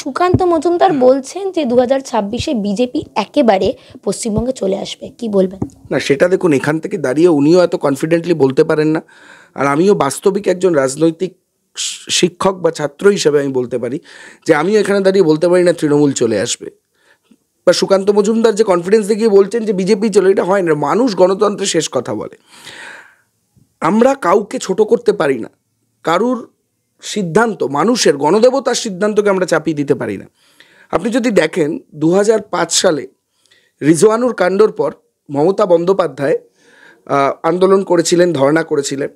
সুকান্ত মজুমদার বলছেন যে 2026-এ বিজেপি একেবারে পশ্চিমবঙ্গে চলে আসবে, কি বলবেন? না, সেটা দেখুন, এখান থেকে দাঁড়িয়ে উনিও এত কনফিডেন্টলি বলতে পারেন না। আর আমিও বাস্তবিক একজন রাজনৈতিক শিক্ষক বা ছাত্র হিসেবে আমি বলতে পারি যে আমিও এখানে দাঁড়িয়ে বলতে পারি না তৃণমূল চলে আসবে, বা সুকান্ত মজুমদার যে কনফিডেন্স দেখিয়ে বলছেন যে বিজেপি চলে, এটা হয় না। মানুষ গণতন্ত্রে শেষ কথা বলে। আমরা কাউকে ছোট করতে পারি না, কারুর সিদ্ধান্ত, মানুষের গণদেবতার সিদ্ধান্তকে আমরা চাপিয়ে দিতে পারি না। আপনি যদি দেখেন 2005 সালে রিজওয়ানুর কাণ্ডর পর মমতা বন্দ্যোপাধ্যায় আন্দোলন করেছিলেন, ধর্ণা করেছিলেন।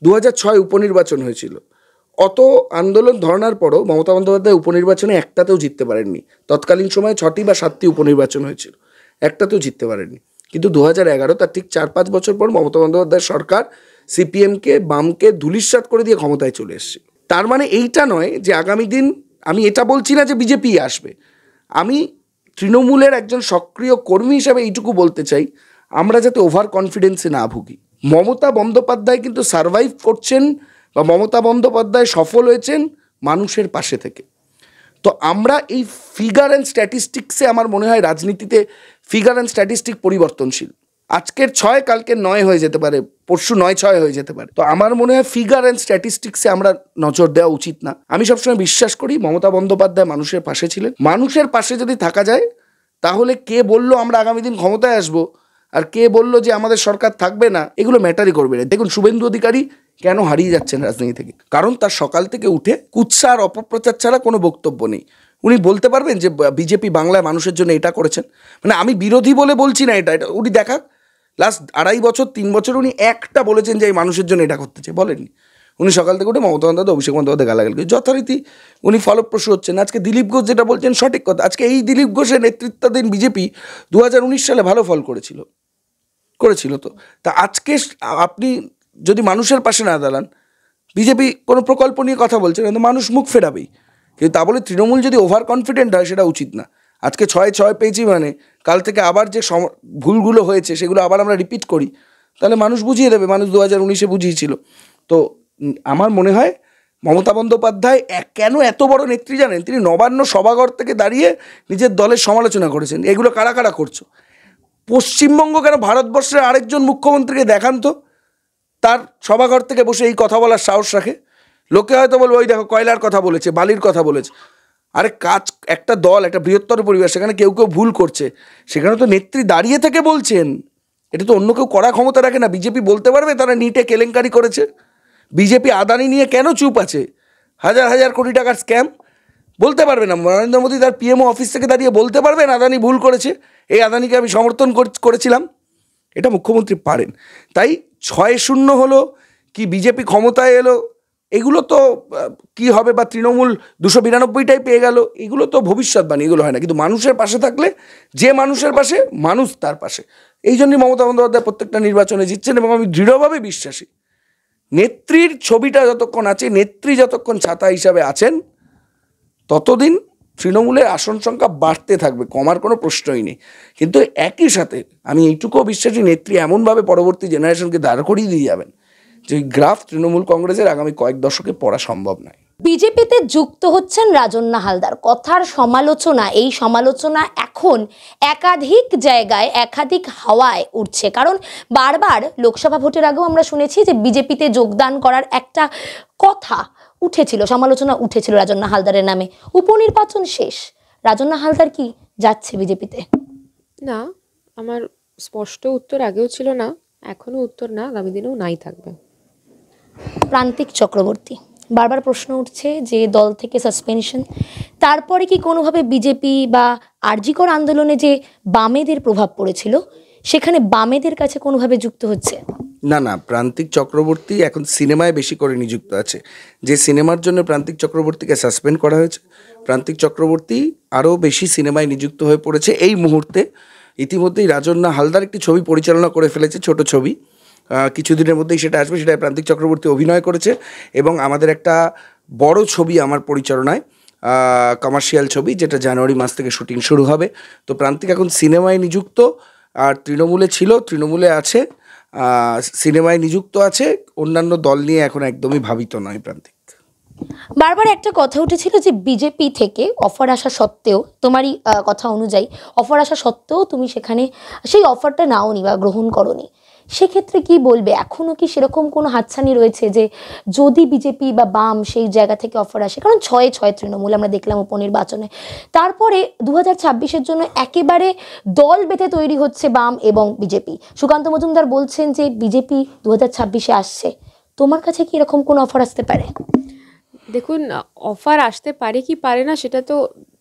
2006 উপনির্বাচন হয়েছিল। অত আন্দোলন ধর্নার পরও মমতা বন্দ্যোপাধ্যায় উপনির্বাচনে একটাতেও জিততে পারেননি। তৎকালীন সময়ে 6টি বা 7টি উপনির্বাচন হয়েছিল, একটাতেও জিততে পারেননি। কিন্তু 2011, তার ঠিক 4-5 বছর পর মমতা বন্দ্যোপাধ্যায়ের সরকার সিপিএমকে, বামকে ধূলিসাৎ করে দিয়ে ক্ষমতায় চলে এসেছে। তার মানে এইটা নয় যে আগামী দিন, আমি এটা বলছি না যে বিজেপি আসবে। আমি তৃণমূলের একজন সক্রিয় কর্মী হিসাবে এইটুকু বলতে চাই, আমরা যাতে ওভার কনফিডেন্সে না ভুগি। মমতা বন্দ্যোপাধ্যায় কিন্তু সারভাইভ করছেন, বা মমতা বন্দ্যোপাধ্যায় সফল হয়েছেন মানুষের পাশে থেকে। তো আমরা এই ফিগার অ্যান্ড স্ট্যাটিস্টিক্সে, আমার মনে হয় রাজনীতিতে ফিগার অ্যান্ড স্ট্যাটিস্টিক পরিবর্তনশীল। আজকের 6 কালকের 9 হয়ে যেতে পারে, পরশু 9-6 হয়ে যেতে পারে। তো আমার মনে হয় ফিগার অ্যান্ড স্ট্যাটিস্টিক্সে আমরা নজর দেওয়া উচিত না। আমি সবসময় বিশ্বাস করি মমতা বন্দ্যোপাধ্যায় মানুষের পাশে ছিলেন। মানুষের পাশে যদি থাকা যায়, তাহলে কে বললো আমরা আগামী দিন ক্ষমতায় আসবো আর কে বললো যে আমাদের সরকার থাকবে না, এগুলো ম্যাটারই করবে না। দেখুন, শুভেন্দু অধিকারী কেন হারিয়ে যাচ্ছেন রাজনীতি থেকে? কারণ তার সকাল থেকে উঠে কুৎসা আর অপপ্রচার ছাড়া কোনো বক্তব্য নেই। উনি বলতে পারবেন যে বিজেপি বাংলায় মানুষের জন্য এটা করেছেন? মানে আমি বিরোধী বলে বলছি না, এটা উনি দেখাক। লাস্ট 2.5 বছর 3 বছর উনি একটা বলেছেন যে এই মানুষের জন্য এটা করতে চাই? বলেননি। উনি সকাল থেকে উঠে মমতা বন্দ্যোপাধ্যায়, অভিষেক বন্দ্যোপাধ্যায় গালাগাল করে যথারীতি উনি ফলপ্রসূ হচ্ছেন। আজকে দিলীপ ঘোষ যেটা বলছেন সঠিক কথা। আজকে এই দিলীপ ঘোষের নেতৃত্বাধীন বিজেপি 2019 সালে ভালো ফল করেছিল তো। তা আজকে আপনি যদি মানুষের পাশে না দাঁড়ান, বিজেপি কোনো প্রকল্প নিয়ে কথা বলছে না, মানুষ মুখ ফেরাবেই। কিন্তু তা বলে তৃণমূল যদি ওভার কনফিডেন্ট হয়, সেটা উচিত না। আজকে 6 পেয়েছি মানে কাল থেকে আবার যে ভুলগুলো হয়েছে সেগুলো আবার আমরা রিপিট করি, তাহলে মানুষ বুঝিয়ে দেবে। মানুষ 2019-এ বুঝিয়েছিল। তো আমার মনে হয় মমতা বন্দ্যোপাধ্যায় কেন এত বড় নেত্রী জানেন? তিনি নবান্ন সভাঘর থেকে দাঁড়িয়ে নিজের দলের সমালোচনা করেছেন। এগুলো কারা কারা করছো? পশ্চিমবঙ্গ কেন, ভারতবর্ষের আরেকজন মুখ্যমন্ত্রীকে দেখান তো তার সভাঘর থেকে বসে এই কথা বলার সাহস রাখে। লোকে হয়তো বলবো ওই দেখো কয়লার কথা বলেছে, বালির কথা বলেছে। আরে একটা দল, একটা বৃহত্তর পরিবেশ, সেখানে কেউ কেউ ভুল করছে, সেখানে তো নেত্রী দাঁড়িয়ে থেকে বলছেন। এটা তো অন্য কেউ করার ক্ষমতা রাখে না। বিজেপি বলতে পারবে তারা নিটে কেলেঙ্কারি করেছে? বিজেপি আদানি নিয়ে কেন চুপ আছে? 1000 কোটি টাকার স্ক্যাম বলতে পারবে না? নরেন্দ্র মোদী তার পিএমও অফিস থেকে দাঁড়িয়ে বলতে পারবেন আদানি ভুল করেছে, এই আদানিকে আমি সমর্থন করেছিলাম? এটা মুখ্যমন্ত্রী পারেন। তাই 6-0 হলো কি বিজেপি ক্ষমতায় এলো, এগুলো তো কি হবে, বা তৃণমূল 292টাই পেয়ে গেল, এগুলো তো ভবিষ্যৎবাণী, এগুলো হয় না। কিন্তু মানুষের পাশে থাকলে, যে মানুষের পাশে, মানুষ তার পাশে। এই জন্যই মমতা বন্দ্যোপাধ্যায় প্রত্যেকটা নির্বাচনে জিতছেন। এবং আমি দৃঢ়ভাবে বিশ্বাসী, নেত্রীর ছবিটা যতক্ষণ আছে, নেত্রী যতক্ষণ ছাতা হিসাবে আছেন, ততদিন তৃণমূলের আসন সংখ্যা বাড়তে থাকবে, কমার কোনো প্রশ্নই নেই। কিন্তু একই সাথে আমি এইটুকুও বিশ্বাসী, নেত্রী এমনভাবে পরবর্তী জেনারেশনকে দাঁড় করিয়ে দিয়ে যাবেন যে ওই গ্রাফ তৃণমূল কংগ্রেসের আগামী কয়েক দশকে পড়া সম্ভব নয়। বিজেপিতে যুক্ত হচ্ছেন রাজন্না হালদার, কথার সমালোচনা, এই সমালোচনা এখন একাধিক জায়গায়, একাধিক হাওয়ায় উঠছে। কারণ বারবার লোকসভা ভোটের আগেও আমরা শুনেছি যে বিজেপিতে যোগদান করার একটা কথা উঠেছিল, সমালোচনা উঠেছিল রাজন্না হালদারের নামে। উপনির্বাচন শেষ, রাজন্না হালদার কি যাচ্ছে বিজেপিতে? না, আমার স্পষ্ট উত্তর আগেও ছিল না, এখনো উত্তর না, আগামী দিনেও নাই থাকবে। প্রান্তিক চক্রবর্তী, বারবার প্রশ্ন উঠছে যে দল থেকে সাসপেনশন, তারপরে কি কোনোভাবে বিজেপি বা আরজিকর আন্দোলনে যে বামেদের প্রভাব পড়েছিল, সেখানে বামেদের কাছে কোনোভাবে যুক্ত হচ্ছে? না, প্রান্তিক চক্রবর্তী এখন সিনেমায় বেশি করে নিযুক্ত আছে। যে সিনেমার জন্য প্রান্তিক চক্রবর্তীকে সাসপেন্ড করা হয়েছে, প্রান্তিক চক্রবর্তী আরও বেশি সিনেমায় নিযুক্ত হয়ে পড়েছে এই মুহূর্তে। ইতিমধ্যেই রাজন্না হালদার একটি ছবি পরিচালনা করে ফেলেছে, ছোট ছবি, কিছুদিনের মধ্যেই সেটা আসবে। সেটা প্রান্তিক চক্রবর্তী অভিনয় করেছে। এবং আমাদের একটা বড় ছবি আমার পরিচালনায়, কমার্শিয়াল ছবি, যেটা জানুয়ারি মাস থেকে শুটিং শুরু হবে। তো প্রান্তিক এখন সিনেমায় নিযুক্ত, আর তৃণমূলে ছিল, তৃণমূলে আছে, সিনেমায় নিযুক্ত আছে। অন্যান্য দল নিয়ে এখন একদমই ভাবিত নয় প্রান্তিক। বারবার একটা কথা উঠেছিল যে বিজেপি থেকে অফার আসা সত্ত্বেও, তোমারই কথা অনুযায়ী অফার আসা সত্ত্বেও তুমি সেখানে সেই অফারটা নাওনি বা গ্রহণ করনি। সেক্ষেত্রে কি বলবে, এখনো কি সেরকম কোনো হাতছানি রয়েছে যে যদি বিজেপি বা বাম সেই জায়গা থেকে অফার আসে? কারণ ছয়ে ছয় তৃণমূল আমরা দেখলাম উপনির্বাচনে, তারপরে 2026-এর জন্য একেবারে দল বেঁধে তৈরি হচ্ছে বাম এবং বিজেপি। সুকান্ত মজুমদার বলছেন যে বিজেপি 2026-এ আসছে। তোমার কাছে কি এরকম কোনো অফার আসতে পারে? দেখুন, অফার আসতে পারে কি পারে না সেটা তো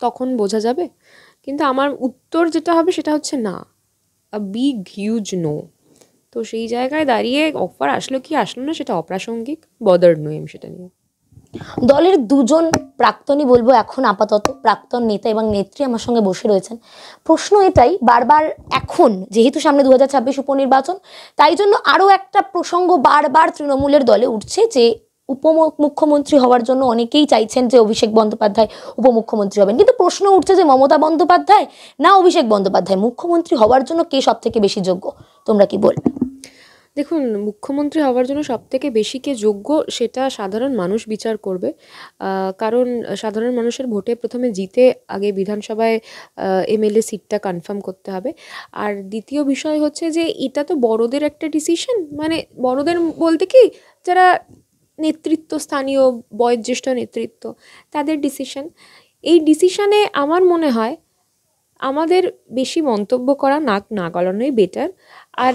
তখন বোঝা যাবে, কিন্তু আমার উত্তর যেটা হবে সেটা হচ্ছে না, আ বিগ হিউজ নো। তো সেই জায়গায় দাঁড়িয়ে অফার আসলো কি আসলো না সেটা অপ্রাসঙ্গিক, বদার্ড নই আমি সেটা নিয়ে। দলের দুজন প্রাক্তনই বলবো, এখন আপাতত প্রাক্তন নেতা এবং নেত্রী আমার সঙ্গে বসে রয়েছেন। প্রশ্ন এটাই বারবার, এখন যেহেতু সামনে 2026 উপনির্বাচন, তাই জন্য আরও একটা প্রসঙ্গ বারবার তৃণমূলের দলে উঠছে যে মুখ্যমন্ত্রী হওয়ার জন্য অনেকেই চাইছেন যে অভিষেক বন্দ্যোপাধ্যায় উপমুখ্যমন্ত্রী হবেন, কিন্তু প্রশ্ন উঠছে যে মমতা বন্দ্যোপাধ্যায় না অভিষেক বন্দ্যোপাধ্যায় মুখ্যমন্ত্রী হওয়ার জন্য কে সব থেকে বেশি যোগ্য? তোমরা কি বলবে? দেখুন, মুখ্যমন্ত্রী হওয়ার জন্য সবথেকে বেশি কে যোগ্য সেটা সাধারণ মানুষ বিচার করবে। কারণ সাধারণ মানুষের ভোটে প্রথমে জিতে আগে বিধানসভায় এমএলএ সিটটা কনফার্ম করতে হবে। আর দ্বিতীয় বিষয় হচ্ছে যে এটা তো বড়দের একটা ডিসিশন, মানে বড়দের বলতে কি, যারা নেতৃত্ব, স্থানীয় বয়োজ্যেষ্ঠ নেতৃত্ব, তাদের ডিসিশন। এই ডিসিশনে আমার মনে হয় আমাদের বেশি মন্তব্য করা, নাক না গলানোই বেটার। আর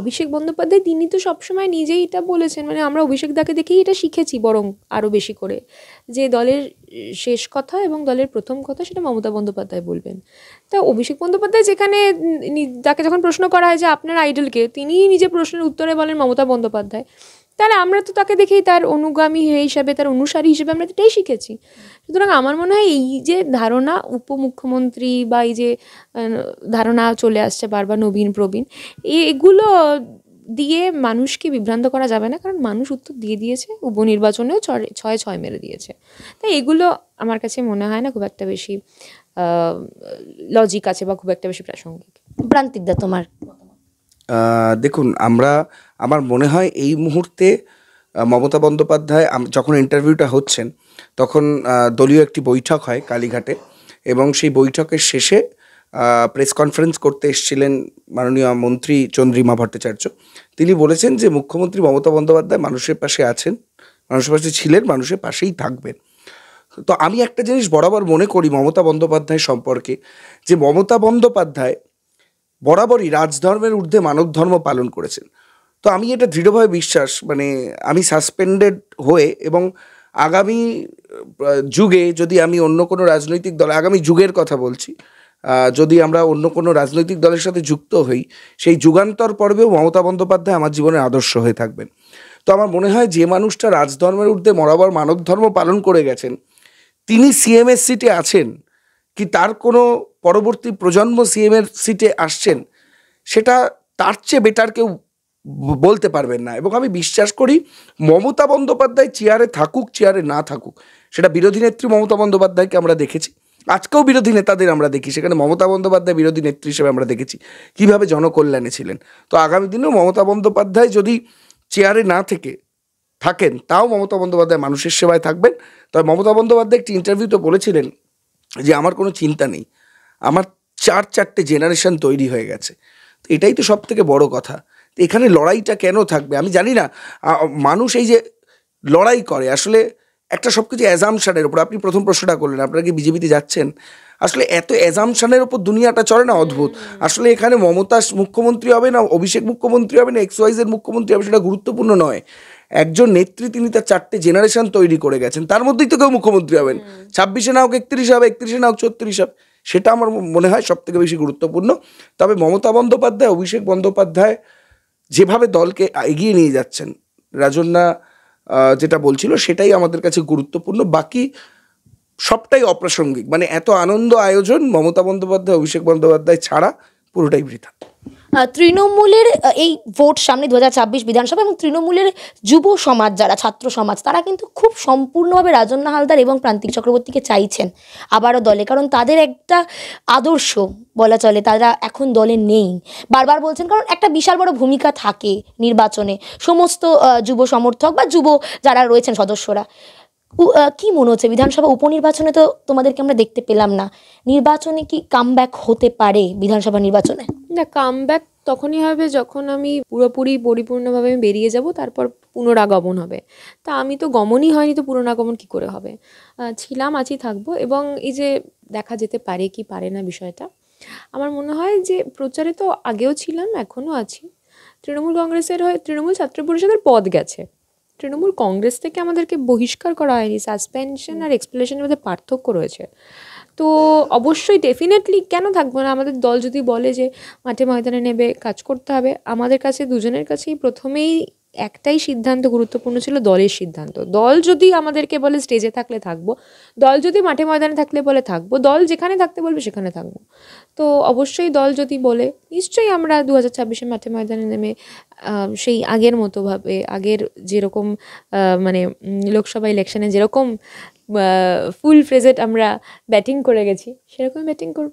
অভিষেক বন্দ্যোপাধ্যায় তিনি তো সবসময় নিজেই এটা বলেছেন, মানে আমরা অভিষেক দাকে দেখেই এটা শিখেছি বরং আরও বেশি করে, যে দলের শেষ কথা এবং দলের প্রথম কথা সেটা মমতা বন্দ্যোপাধ্যায় বলবেন। তা অভিষেক বন্দ্যোপাধ্যায় যেখানে তাকে যখন প্রশ্ন করা হয় যে আপনার আইডলকে, তিনিই নিজে প্রশ্নের উত্তরে বলেন মমতা বন্দ্যোপাধ্যায়, তাহলে আমরা তো তাকে দেখেই তার অনুগামী হিসাবে, তার অনুসারী হিসেবে আমরা এটাই শিখেছি। সুতরাং আমার মনে হয় এই যে ধারণা উপমুখ্যমন্ত্রী বা এই যে ধারণা চলে আসছে বারবার নবীন প্রবীণ, এগুলো দিয়ে মানুষকে বিভ্রান্ত করা যাবে না, কারণ মানুষ উত্তর দিয়ে দিয়েছে, উপনির্বাচনেও ছয় ছয় মেরে দিয়েছে। তাই এগুলো আমার কাছে মনে হয় না খুব একটা বেশি লজিক আছে বা খুব একটা বেশি প্রাসঙ্গিক। প্রান্তিকদা, তোমার? দেখুন, আমার মনে হয় এই মুহূর্তে মমতা বন্দ্যোপাধ্যায় যখন ইন্টারভিউটা হচ্ছেন তখন দলীয় একটি বৈঠক হয় কালীঘাটে, এবং সেই বৈঠকের শেষে প্রেস কনফারেন্স করতে এসেছিলেন মাননীয় মন্ত্রী চন্দ্রিমা ভট্টাচার্য। তিনি বলেছেন যে মুখ্যমন্ত্রী মমতা বন্দ্যোপাধ্যায় মানুষের পাশে আছেন, মানুষের পাশে ছিলেন, মানুষের পাশেই থাকবেন। তো আমি একটা জিনিস বরাবর মনে করি মমতা বন্দ্যোপাধ্যায় সম্পর্কে, যে মমতা বন্দ্যোপাধ্যায় বরাবরই রাজধর্মের ঊর্ধ্বে মানব ধর্ম পালন করেছেন। তো আমি এটা দৃঢ়ভাবে বিশ্বাস, মানে আমি সাসপেন্ডেড হয়ে এবং আগামী যুগে যদি আমি অন্য কোনো রাজনৈতিক দল, আগামী যুগের কথা বলছি, যদি আমরা অন্য কোনো রাজনৈতিক দলের সাথে যুক্ত হই, সেই যুগান্তর পর্বেও মমতা বন্দ্যোপাধ্যায় আমার জীবনের আদর্শ হয়ে থাকবেন। তো আমার মনে হয় যে মানুষটা রাজধর্মের ঊর্ধ্বে বরাবর মানব ধর্ম পালন করে গেছেন, তিনি সিএমএস সিটে আছেন কি তার কোনো পরবর্তী প্রজন্ম সিএমের সিটে আসছেন, সেটা তার চেয়ে বেটার কেউ বলতে পারবেন না। এবং আমি বিশ্বাস করি মমতা বন্দ্যোপাধ্যায় চেয়ারে থাকুক, চেয়ারে না থাকুক, সেটা বিরোধী নেত্রী মমতা বন্দ্যোপাধ্যায়কে আমরা দেখেছি, আজকেও বিরোধী নেতাদের আমরা দেখি, সেখানে মমতা বন্দ্যোপাধ্যায় বিরোধী নেত্রী হিসেবে আমরা দেখেছি কীভাবে জনকল্যাণে ছিলেন। তো আগামী দিনেও মমতা বন্দ্যোপাধ্যায় যদি চেয়ারে না থাকেন, তাও মমতা বন্দ্যোপাধ্যায় মানুষের সেবায় থাকবেন। তবে মমতা বন্দ্যোপাধ্যায় একটি ইন্টারভিউতে বলেছিলেন যে আমার কোনো চিন্তা নেই, আমার চারটে জেনারেশন তৈরি হয়ে গেছে। তো এটাই তো সব থেকে বড় কথা। তো এখানে লড়াইটা কেন থাকবে আমি জানি না। মানুষ এই যে লড়াই করে আসলে একটা সব কিছু অ্যাজামশানের ওপর। আপনি প্রথম প্রশ্নটা করলেন আপনারা কি বিজেপিতে যাচ্ছেন, আসলে এত অ্যাজামশানের ওপর দুনিয়াটা চলে না, অদ্ভুত। আসলে এখানে মমতা মুখ্যমন্ত্রী হবে না অভিষেক মুখ্যমন্ত্রী হবে না XYZ মুখ্যমন্ত্রী হবে, সেটা গুরুত্বপূর্ণ নয়। একজন নেত্রী, তিনি তার 4টে জেনারেশন তৈরি করে গেছেন, তার মধ্যেই তো কেউ মুখ্যমন্ত্রী হবেন। 26-এ না হোক 31 হবে, 31-এ না হোক 34 হবে, সেটা আমার মনে হয় সব থেকে বেশি গুরুত্বপূর্ণ। তবে মমতা বন্দ্যোপাধ্যায়, অভিষেক বন্দ্যোপাধ্যায় যেভাবে দলকে এগিয়ে নিয়ে যাচ্ছেন, রাজন্যা যেটা বলছিল সেটাই আমাদের কাছে গুরুত্বপূর্ণ, বাকি সবটাই অপ্রাসঙ্গিক। মানে এত আনন্দ আয়োজন মমতা বন্দ্যোপাধ্যায়, অভিষেক বন্দ্যোপাধ্যায় ছাড়া পুরোটাই বৃথা। তৃণমূলের এই ভোট সামনে 2026 বিধানসভা, এবং তৃণমূলের যুব সমাজ, যারা ছাত্র সমাজ, তারা কিন্তু খুব সম্পূর্ণভাবে রাজন্যা হালদার এবং প্রান্তিক চক্রবর্তীকে চাইছেন আবারও দলে, কারণ তাদের একটা আদর্শ বলা চলে, তারা এখন দলে নেই বারবার বলছেন, কারণ একটা বিশাল বড় ভূমিকা থাকে নির্বাচনে, সমস্ত যুব সমর্থক বা যুব যারা রয়েছেন সদস্যরা কি মনে হচ্ছে বিধানসভা উপনির্বাচনে তো তোমাদেরকে আমরা দেখতে পেলাম না, নির্বাচনে কি কামব্যাক হতে পারে বিধানসভা নির্বাচনে? না, কামব্যাক তখনই হবে যখন আমি পুরোপুরি পরিপূর্ণভাবে আমি বেরিয়ে যাব, তারপর পুনরাগমন হবে। তা আমি তো গমনই হয়নি, তো পুনরাগমন কি করে হবে? ছিলাম, আছি, থাকবো। এবং এই যে দেখা যেতে পারে কি পারে না বিষয়টা, আমার মনে হয় যে প্রচারে তো আগেও ছিলাম, এখনও আছি। তৃণমূল কংগ্রেসের হয়ে তৃণমূল ছাত্র পরিষদের পদ গেছে, তৃণমূল কংগ্রেস থেকে আমাদেরকে বহিষ্কার করা হয়নি। সাসপেনশন আর এক্সপ্লেনেশনের মধ্যে পার্থক্য রয়েছে। তো অবশ্যই ডেফিনেটলি কেন থাকবো না? আমাদের দল যদি বলে যে মাঠে ময়দানে নেবে কাজ করতে হবে, আমাদের কাছে দুজনের কাছেই প্রথমেই একটাই সিদ্ধান্ত গুরুত্বপূর্ণ ছিল, দলের সিদ্ধান্ত। দল যদি আমাদেরকে বলে স্টেজে থাকলে থাকবো, দল যদি মাঠে ময়দানে থাকলে বলে থাকবো, দল যেখানে থাকতে বলবে সেখানে থাকবো। তো অবশ্যই দল যদি বলে, নিশ্চয়ই আমরা 2026-এ মাঠে ময়দানে নেমে সেই আগের মতোভাবে, আগের যেরকম মানে লোকসভা ইলেকশনে যেরকম ফুল ফ্রেজেড আমরা ব্যাটিং করে গেছি, সেরকম ব্যাটিং করব।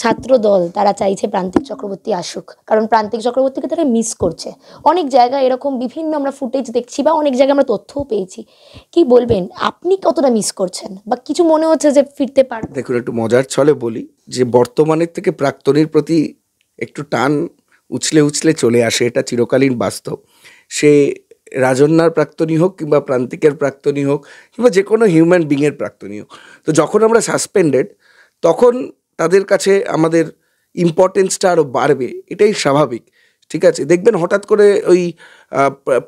ছাত্র দল তারা চাইছে প্রান্তিক চক্রবর্তী আসুক, কারণ প্রান্তিক চক্রবর্তীকে তারা মিস করছে। অনেক জায়গায় এরকম বিভিন্ন আমরা ফুটেজ দেখছি বা অনেক জায়গায় আমরা তথ্যও পেয়েছি। কি বলবেন, আপনি কতটা মিস করছেন বা কিছু মনে হচ্ছে যে ফিরতে পারবে? দেখুন, একটু মজার ছলে বলি যে বর্তমানের থেকে প্রাক্তনীর প্রতি একটু টান উছলে উছলে চলে আসে, এটা চিরকালীন বাস্তব। সে রাজন্যার প্রাক্তনী হোক কিংবা প্রান্তিকের প্রাক্তনী হোক কিংবা যে কোনো হিউম্যান বিংয়ের প্রাক্তনী হোক, তো যখন আমরা সাসপেন্ডেড তখন তাদের কাছে আমাদের ইম্পর্টেন্সটা আরও বাড়বে, এটাই স্বাভাবিক। ঠিক আছে, দেখবেন হঠাৎ করে ওই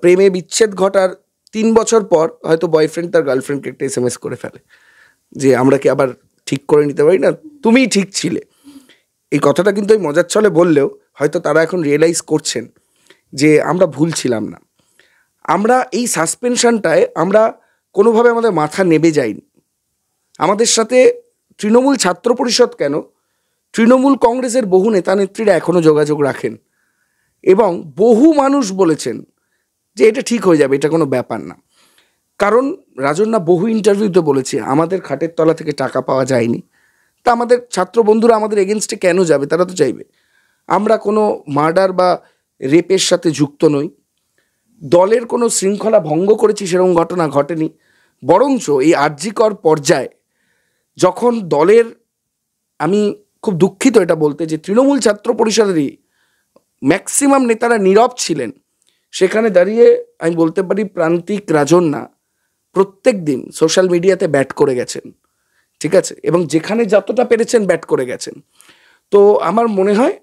প্রেমে বিচ্ছেদ ঘটার 3 বছর পর হয়তো বয়ফ্রেন্ড তার গার্লফ্রেন্ডকে একটা SMS করে ফেলে যে আমরা কি আবার ঠিক করে নিতে পারি না, তুমিই ঠিক ছিলে। এই কথাটা কিন্তু ওই মজার ছলে বললেও হয়তো তারা এখন রিয়েলাইজ করছেন যে আমরা ভুল ছিলাম না। আমরা এই সাসপেনশনটায় আমরা কোনোভাবে আমাদের মাথা নেবে যাইনি। আমাদের সাথে তৃণমূল ছাত্র পরিষদ কেন, তৃণমূল কংগ্রেসের বহু নেতা নেত্রীরা এখনও যোগাযোগ রাখেন এবং বহু মানুষ বলেছেন যে এটা ঠিক হয়ে যাবে, এটা কোনো ব্যাপার না। কারণ রাজন্যা বহু ইন্টারভিউতে বলেছে আমাদের খাটের তলা থেকে টাকা পাওয়া যায়নি। তা আমাদের ছাত্র বন্ধুরা আমাদের এগেনস্টে কেন যাবে? তারা তো চাইবে। আমরা কোনো মার্ডার বা রেপের সাথে যুক্ত নই, দলের কোনো শৃঙ্খলা ভঙ্গ করেছি সেরকম ঘটনা ঘটেনি। বরঞ্চ এই আর্জিকর পর্যায়ে যখন দলের, আমি খুব দুঃখিত এটা বলতে, যে তৃণমূল ছাত্র পরিষদেরই ম্যাক্সিমাম নেতারা নীরব ছিলেন, সেখানে দাঁড়িয়ে আমি বলতে পারি প্রান্তিক রাজন্যা প্রত্যেক দিন সোশ্যাল মিডিয়াতে ব্যাট করে গেছেন। ঠিক আছে, এবং যেখানে যতটা পেরেছেন ব্যাট করে গেছেন। তো আমার মনে হয়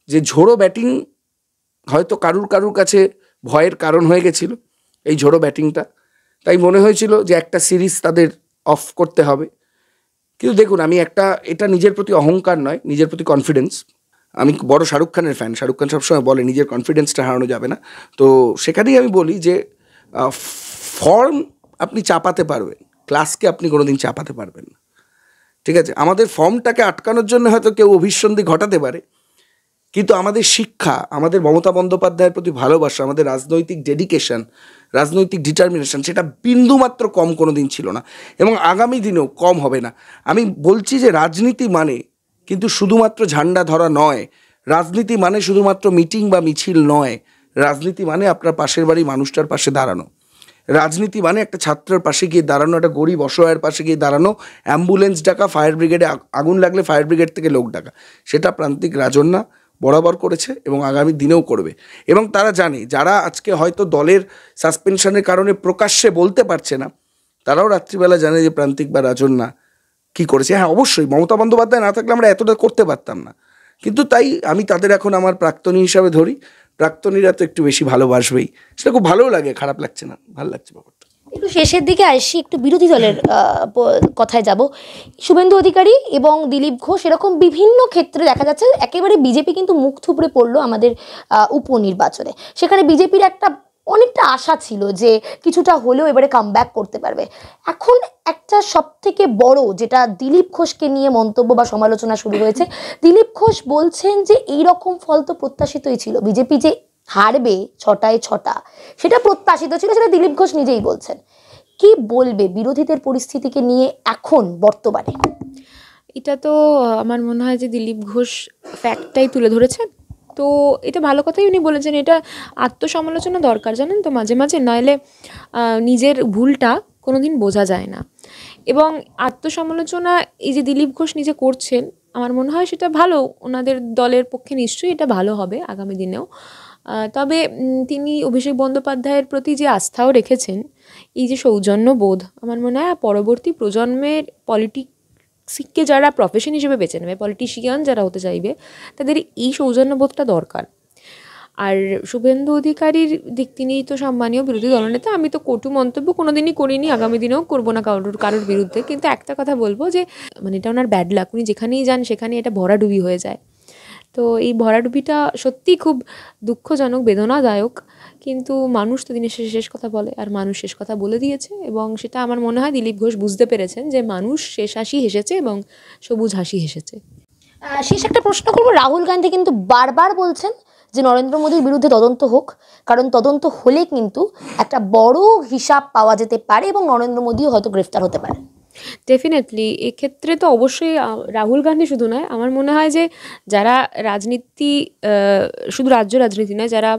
যে ঝোড়ো ব্যাটিং হয়তো কারুর কাছে ভয়ের কারণ হয়ে গেছিল এই ঝোড়ো ব্যাটিংটা, তাই মনে হয়েছিল যে একটা সিরিজ তাদের অফ করতে হবে। কিন্তু দেখুন, আমি এটা নিজের প্রতি অহংকার নয়, নিজের প্রতি কনফিডেন্স। আমি বড় শাহরুখ খানের ফ্যান, শাহরুখ খান সবসময় বলে নিজের কনফিডেন্সটা হারানো যাবে না। তো সেখানেই আমি বলি যে ফর্ম আপনি চাপাতে পারবেন, ক্লাসকে আপনি কোনোদিন চাপাতে পারবেন না। ঠিক আছে, আমাদের ফর্মটাকে আটকানোর জন্য হয়তো কেউ অভিসন্ধি ঘটাতে পারে, কিন্তু আমাদের শিক্ষা, আমাদের মমতা বন্দ্যোপাধ্যায়ের প্রতি ভালোবাসা, আমাদের রাজনৈতিক ডেডিকেশন, রাজনৈতিক ডিটারমিনেশন, সেটা বিন্দুমাত্র কম কোনো দিন ছিল না এবং আগামী দিনেও কম হবে না। আমি বলছি যে রাজনীতি মানে কিন্তু শুধুমাত্র ঝান্ডা ধরা নয়, রাজনীতি মানে শুধুমাত্র মিটিং বা মিছিল নয়, রাজনীতি মানে আপনার পাশের বাড়ি মানুষটার পাশে দাঁড়ানো, রাজনীতি মানে একটা ছাত্রের পাশে গিয়ে দাঁড়ানো, একটা গরিব অসহায়ের পাশে গিয়ে দাঁড়ানো, অ্যাম্বুলেন্স ডাকা, ফায়ার ব্রিগেডে আগুন লাগলে ফায়ার ব্রিগেড থেকে লোক ডাকা। সেটা প্রান্তিক রাজন্যা বরাবর করেছে এবং আগামী দিনেও করবে। এবং তারা জানে যারা আজকে হয়তো দলের সাসপেনশনের কারণে প্রকাশ্যে বলতে পারছে না, তারাও রাত্রিবেলা জানে যে প্রান্তিক বা রাজন্যা কী করেছে। হ্যাঁ, অবশ্যই মমতা বন্দ্যোপাধ্যায় না থাকলে আমরা এতটা করতে পারতাম না, কিন্তু তাই আমি তাদের এখন আমার প্রাক্তনী হিসাবে ধরি। প্রাক্তনীরা তো একটু বেশি ভালোবাসবেই, সেটা খুব ভালোও লাগে, খারাপ লাগছে না, ভালো লাগছে ব্যাপারটা। একটু শেষের দিকে আসি, একটু বিরোধী দলের কথায় যাব। শুভেন্দু অধিকারী এবং দিলীপ ঘোষ, এরকম বিভিন্ন ক্ষেত্রে দেখা যাচ্ছে একেবারে বিজেপি কিন্তু মুখ থুবড়ে পড়লো আমাদের উপনির্বাচনে। সেখানে বিজেপির অনেকটা আশা ছিল যে কিছুটা হলেও এবারে কামব্যাক করতে পারবে। এখন একটা সব থেকে বড় যেটা দিলীপ ঘোষকে নিয়ে মন্তব্য বা সমালোচনা শুরু হয়েছে, দিলীপ ঘোষ বলছেন যে এইরকম ফল তো প্রত্যাশিতই ছিল, বিজেপি যে হারবে 6টায় 6টা সেটা প্রত্যাশিত ছিল, সেটা দিলীপ ঘোষ নিজেই বলছেন। কি বলবে বিরোধীদের পরিস্থিতিকে নিয়ে এখন বর্তমানে? এটা তো আমার মনে হয় যে দিলীপ ঘোষ ফ্যাক্টটাই তুলে ধরেছেন। তো তো এটা ভালো কথাই উনি বলেছেন, এটা আত্মসমালোচনা দরকার, জানেন তো, মাঝে মাঝে, নইলে নিজের ভুলটা কোনোদিন বোঝা যায় না। এবং আত্মসমালোচনা এই যে দিলীপ ঘোষ নিজে করছেন, আমার মনে হয় সেটা ভালো, ওনাদের দলের পক্ষে নিশ্চয়ই এটা ভালো হবে আগামী দিনেও। তবে তিনি অভিষেক বন্দ্যোপাধ্যায়ের প্রতি যে আস্থাও রেখেছেন, এই যে সৌজন্যবোধ, আমার মনে হয় পরবর্তী প্রজন্মের পলিটিক্সকে যারা প্রফেশন হিসেবে বেছে নেবে, পলিটিশিয়ান যারা হতে চাইবে, তাদের এই সৌজন্যবোধটা দরকার। আর শুভেন্দু অধিকারীর দিক, তিনি তো সম্মানীয় বিরোধী দলনেতা, আমি তো কটু মন্তব্য কোনোদিনই করিনি, আগামী দিনেও করবো না কারোর বিরুদ্ধে। কিন্তু একটা কথা বলবো যে মানে এটা ওনার ব্যাড লাক, উনি যেখানেই যান সেখানে এটা ভরাডুবি হয়ে যায়। তো এই ভরাডুবিটা সত্যিই খুব দুঃখজনক, বেদনাদায়ক, কিন্তু মানুষ তো দিনের শেষে শেষ কথা বলে, আর মানুষ শেষ কথা বলে দিয়েছে। এবং সেটা আমার মনে হয় দিলীপ ঘোষ বুঝতে পেরেছেন যে মানুষ শেষ হাসি হেসেছে এবং সবুজ হাসি হেসেছে। শেষ একটা প্রশ্ন করবো, রাহুল গান্ধী কিন্তু বারবার বলছেন যে নরেন্দ্র মোদীর বিরুদ্ধে তদন্ত হোক, কারণ তদন্ত হলে কিন্তু একটা বড় হিসাব পাওয়া যেতে পারে এবং নরেন্দ্র মোদীও হয়তো গ্রেফতার হতে পারে। ডেফিনেটলি এক্ষেত্রে তো অবশ্যই রাহুল গান্ধী শুধু নয়, আমার মনে হয় যে যারা রাজনীতি, শুধু রাজ্য রাজনীতি নয়, যারা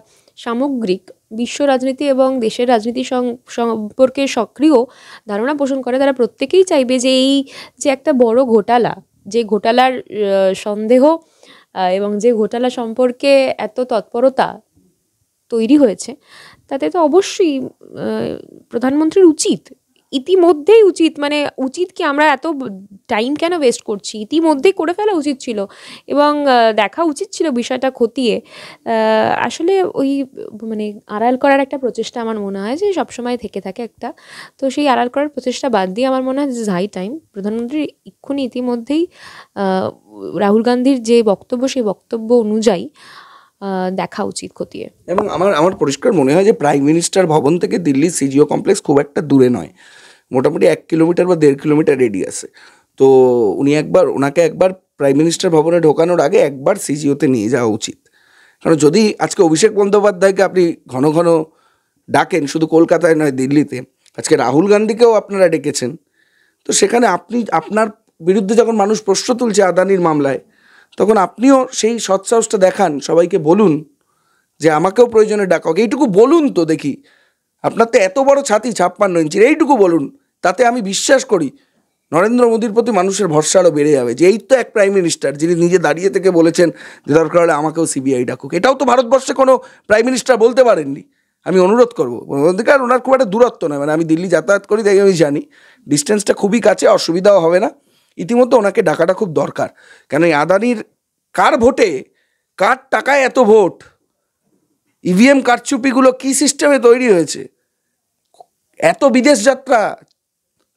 সামগ্রিক বিশ্ব রাজনীতি এবং দেশের রাজনীতি সম্পর্কে সক্রিয় ধারণা পোষণ করে, তারা প্রত্যেকেই চাইবে যে এই যে একটা বড় ঘোটালা, যে ঘোটালার সন্দেহ এবং যে ঘোটালা সম্পর্কে এত তৎপরতা তৈরি হয়েছে, তাতে তো অবশ্যই প্রধানমন্ত্রীর ইতিমধ্যেই উচিত, মানে উচিত কি, আমরা এত টাইম কেন ওয়েস্ট করছি, ইতিমধ্যেই করে ফেলা উচিত ছিল এবং দেখা উচিত ছিল বিষয়টা খতিয়ে। আসলে ওই মানে আড়াল করার একটা প্রচেষ্টা আমার মনে হয় যে সবসময় থেকে থাকে একটা, তো সেই আড়াল করার প্রচেষ্টা বাদ দিয়ে আমার মনে হয় যে হাই টাইম প্রধানমন্ত্রী ইতিমধ্যেই রাহুল গান্ধীর যে বক্তব্য, সেই বক্তব্য অনুযায়ী দেখা উচিত খতিয়ে। এবং আমার পরিষ্কার মনে হয় যে প্রাইম মিনিস্টার ভবন থেকে দিল্লির সিজিও কমপ্লেক্স খুব একটা দূরে নয়, মোটামুটি 1 কিলোমিটার বা 1.5 কিলোমিটার রেডিয়াসে। তো ওনাকে একবার প্রাইম মিনিস্টার ভবনে ঢোকানোর আগে একবার সিজিওতে নিয়ে যাওয়া উচিত। কারণ যদি আজকে অভিষেক বন্দ্যোপাধ্যায়কে আপনি ঘন ঘন ডাকেন, শুধু কলকাতায় নয় দিল্লিতে, আজকে রাহুল গান্ধীকেও আপনারা ডেকেছেন, তো সেখানে আপনার বিরুদ্ধে যখন মানুষ প্রশ্ন তুলছে আদানির মামলায়, তখন আপনিও সেই সৎসাহসটা দেখান, সবাইকে বলুন যে আমাকেও প্রয়োজনে ডাকক, এইটুকু বলুন তো দেখি। আপনার তো এত বড় ছাতি 56 ইঞ্চির, এইটুকু বলুন, তাতে আমি বিশ্বাস করি নরেন্দ্র মোদীর প্রতি মানুষের ভরসা আরও বেড়ে যাবে যে এই তো এক প্রাইম মিনিস্টার যিনি নিজে দাঁড়িয়ে থেকে বলেছেন যে দরকার হলে আমাকেও সিবিআই ডাকুক। এটাও তো ভারতবর্ষে কোনো প্রাইম মিনিস্টার বলতে পারেননি। আমি অনুরোধ করবো, আর ওনার খুব একটা দূরত্ব নয়, মানে আমি দিল্লি যাতায়াত করি তাই আমি জানি ডিস্টেন্সটা খুবই কাছে, অসুবিধাও হবে না। ইতিমধ্যে ওনাকে ডাকাটা খুব দরকার, কেন এই আদানির কার ভোটে, কার টাকায় এত ভোট, ইভিএম কারচুপিগুলো কী সিস্টেমে তৈরি হয়েছে, এত বিদেশ যাত্রা,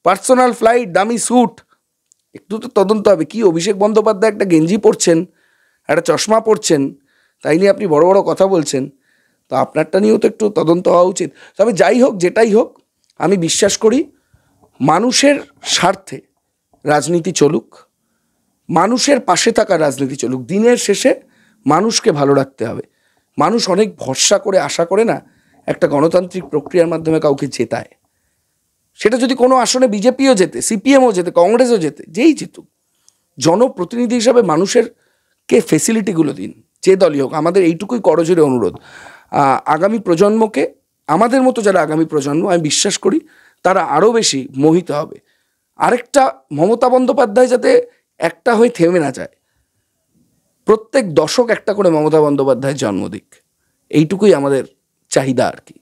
পার্সোনাল ফ্লাইট, দামি স্যুট, একটু তো তদন্ত হবে। কি অভিষেক বন্দ্যোপাধ্যায় একটা গেঞ্জি পরছেন, একটা চশমা পরছেন, তাই নিয়ে আপনি বড় বড় কথা বলছেন, তো আপনারটা নিয়েও তো একটু তদন্ত হওয়া উচিত। তবে যাই হোক, যেটাই হোক, আমি বিশ্বাস করি মানুষের স্বার্থে রাজনীতি চলুক, মানুষের পাশে থাকা রাজনীতি চলুক। দিনের শেষে মানুষকে ভালো রাখতে হবে। মানুষ অনেক ভরসা করে আশা করে না একটা গণতান্ত্রিক প্রক্রিয়ার মাধ্যমে কাউকে জেতায়। সেটা যদি কোনো আসনে বিজেপিও জেতে, সিপিএমও জেতে, কংগ্রেসও জেতে, যেই জিতুক, জনপ্রতিনিধি হিসাবে মানুষেরকে ফেসিলিটিগুলো দিন, যে দলই হোক। আমাদের এইটুকুই করজোরে অনুরোধ। আগামী প্রজন্মকে, আমাদের মতো যারা আগামী প্রজন্ম, আমি বিশ্বাস করি তারা আরও বেশি মোহিত হবে। আরেকটা মমতা বন্দ্যোপাধ্যায় যাতে একটা হয়ে থেমে না যায়, প্রত্যেক দশক একটা করে মমতা বন্দ্যোপাধ্যায়ের জন্ম দিক, এইটুকুই আমাদের চাহিদা আর কি।